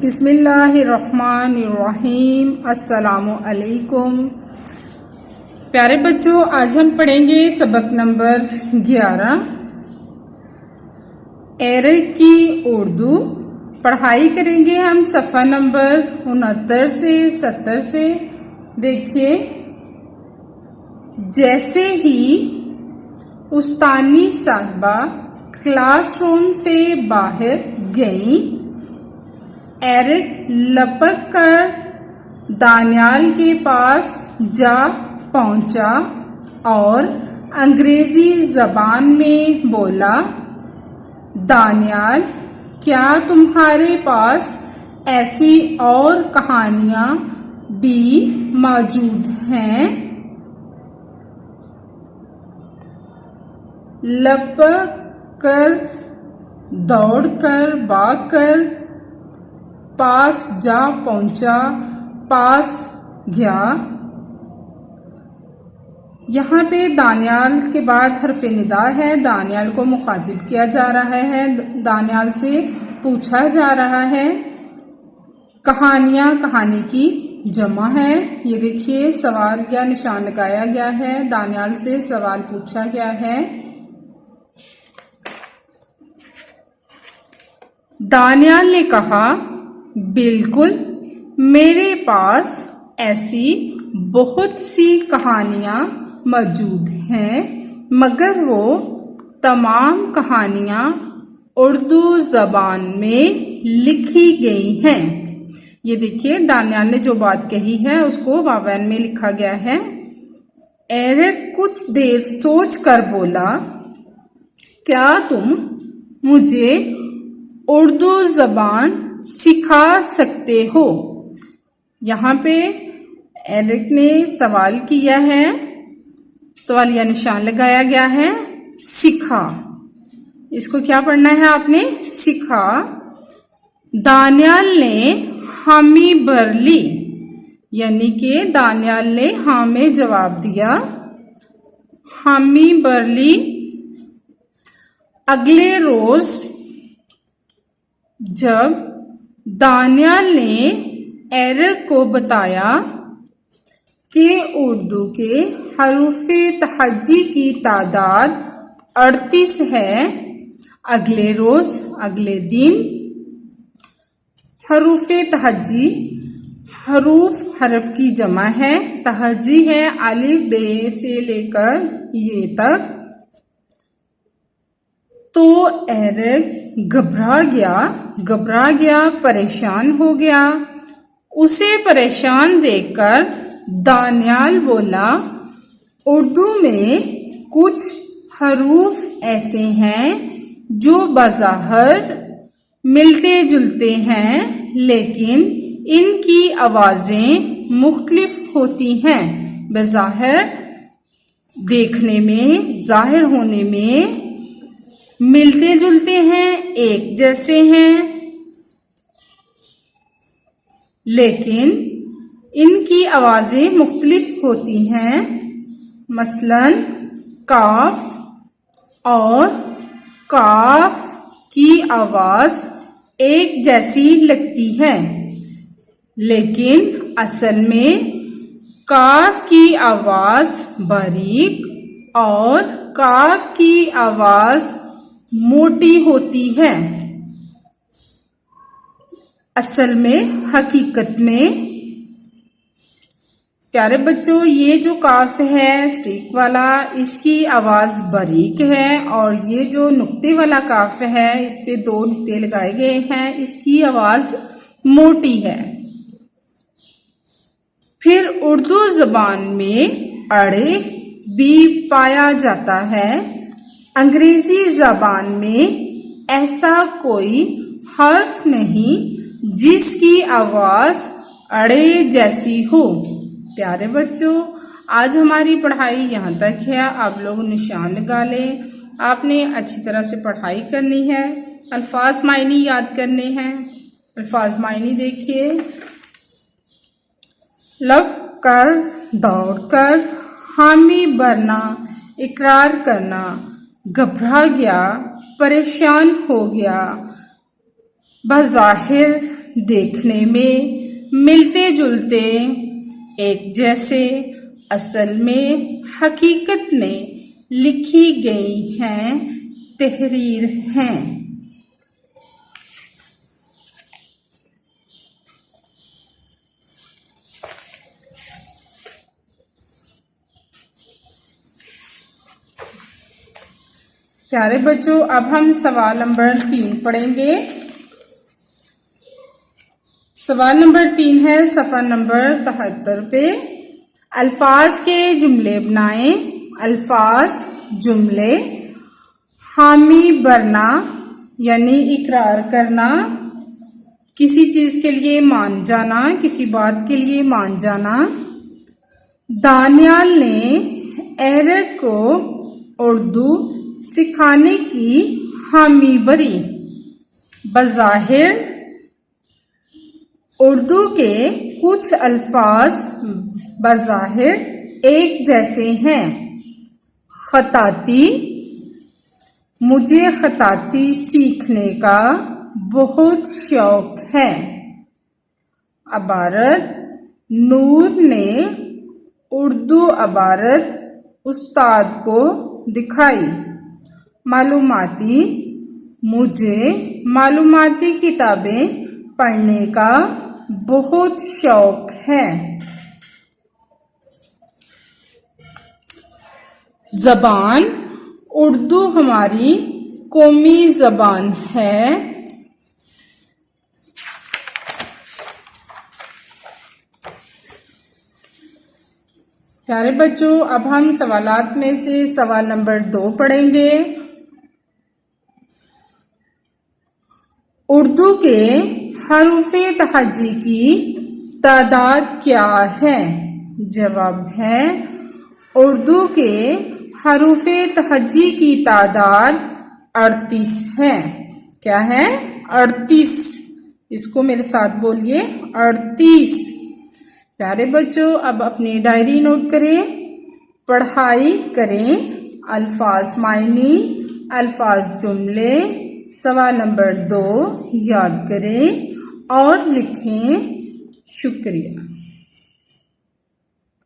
बिस्मिल्लाहिर्रहमानिर्रहीम। अस्सलामु अलैकुम। प्यारे बच्चों, आज हम पढ़ेंगे सबक नंबर 11 एरक की उर्दू। पढ़ाई करेंगे हम सफ़ा नंबर 69 से 70 से। देखिए, जैसे ही उस्तानी साहिबा क्लासरूम से बाहर गई, एरिक लपक कर दानियाल के पास जा पहुंचा और अंग्रेजी जबान में बोला, दानियाल, क्या तुम्हारे पास ऐसी और कहानियां भी मौजूद हैं? लपक कर, दौड़कर, भागकर पास जा पहुंचा, पास गया। यहाँ पे दानियाल के बाद हरफ निदा है। दानियाल को मुखातिब किया जा रहा है, दानियाल से पूछा जा रहा है। कहानियाँ, कहानी की जमा है। ये देखिए, सवाल या निशान लगाया गया है। दानियाल से सवाल पूछा गया है। दानियाल ने कहा, बिल्कुल, मेरे पास ऐसी बहुत सी कहानियाँ मौजूद हैं, मगर वो तमाम कहानियाँ उर्दू ज़बान में लिखी गई हैं। ये देखिए, दानियाल ने जो बात कही है उसको वावैन में लिखा गया है। एरिक कुछ देर सोच कर बोला, क्या तुम मुझे उर्दू ज़बान सिखा सकते हो? यहाँ पे एरिक ने सवाल किया है, सवाल या निशान लगाया गया है, सिखा। इसको क्या पढ़ना है आपने? सिखा। दानियाल ने हामी भर ली, यानी कि दानियाल ने हाँ में जवाब दिया। हामी भर ली। अगले रोज जब दानियाल ने एरिक को बताया कि उर्दू के हरूफ़े तहज्जी की तादाद 38 है, अगले रोज, अगले दिन, हरूफ़े तहज्जी, हरूफ हरफ की जमा है, तहज्जी है अलिफ बे से लेकर ये तक। तो एरिक घबरा गया, परेशान हो गया। उसे परेशान देखकर दानियाल बोला, उर्दू में कुछ हरूफ ऐसे हैं जो बज़ाहिर मिलते जुलते हैं, लेकिन इनकी आवाज़ें मुख्तलिफ होती हैं। बज़ाहिर देखने में, जाहिर होने में मिलते जुलते हैं, एक जैसे हैं, लेकिन इनकी आवाज़ें मुख्तलिफ होती हैं। मसलन काफ और काफ की आवाज़ एक जैसी लगती है, लेकिन असल में काफ की आवाज़ बारीक और काफ की आवाज़ मोटी होती है। असल में, हकीकत में प्यारे बच्चों, ये जो काफ है स्ट्रीक वाला, इसकी आवाज़ बारीक है, और ये जो नुक्ते वाला काफ है, इस पे 2 नुक्ते लगाए गए हैं, इसकी आवाज़ मोटी है। फिर उर्दू ज़बान में अड़े भी पाया जाता है। अंग्रेजी ज़बान में ऐसा कोई हर्फ नहीं जिसकी आवाज़ अड़े जैसी हो। प्यारे बच्चों, आज हमारी पढ़ाई यहाँ तक है। आप लोग निशान लगा लें। आपने अच्छी तरह से पढ़ाई करनी है, अल्फाज मायनी याद करने हैं। अल्फाज मायनी देखिए, लप कर, दौड़ कर, हामी भरना, इकरार करना, घबरा गया, परेशान हो गया, बज़ाहिर देखने में मिलते जुलते, एक जैसे, असल में, हकीकत में लिखी गई हैं, तहरीर हैं। प्यारे बच्चों, अब हम सवाल नंबर 3 पढ़ेंगे। सवाल नंबर 3 है सफ़ा नंबर 73 पे। अल्फाज के जुमले बनाएं। अल्फाज जुमले। हामी भरना यानी इकरार करना, किसी चीज के लिए मान जाना, किसी बात के लिए मान जाना। दानियाल ने एरिक को उर्दू सिखाने की हामी भरी। बज़ाहिर उर्दू के कुछ अल्फाज बज़ाहिर एक जैसे हैं। खताती, मुझे खताती सीखने का बहुत शौक है। अबारत, नूर ने उर्दू अबारत उस्ताद को दिखाई। मालूमाती, मुझे मालूमाती किताबें पढ़ने का बहुत शौक है। ज़बान, उर्दू हमारी कौमी ज़बान है। प्यारे बच्चों, अब हम सवालात में से सवाल नंबर 2 पढ़ेंगे। उर्दू के हरूफ़े तहज्जी की तादाद क्या है? जवाब है उर्दू के हरूफ़े तहज्जी की तादाद 38 है। क्या है? 38। इसको मेरे साथ बोलिए, 38। प्यारे बच्चों, अब अपनी डायरी नोट करें, पढ़ाई करें। अल्फाज मायनी, अल्फाज जुमले, सवाल नंबर 2 याद करें और लिखें। शुक्रिया।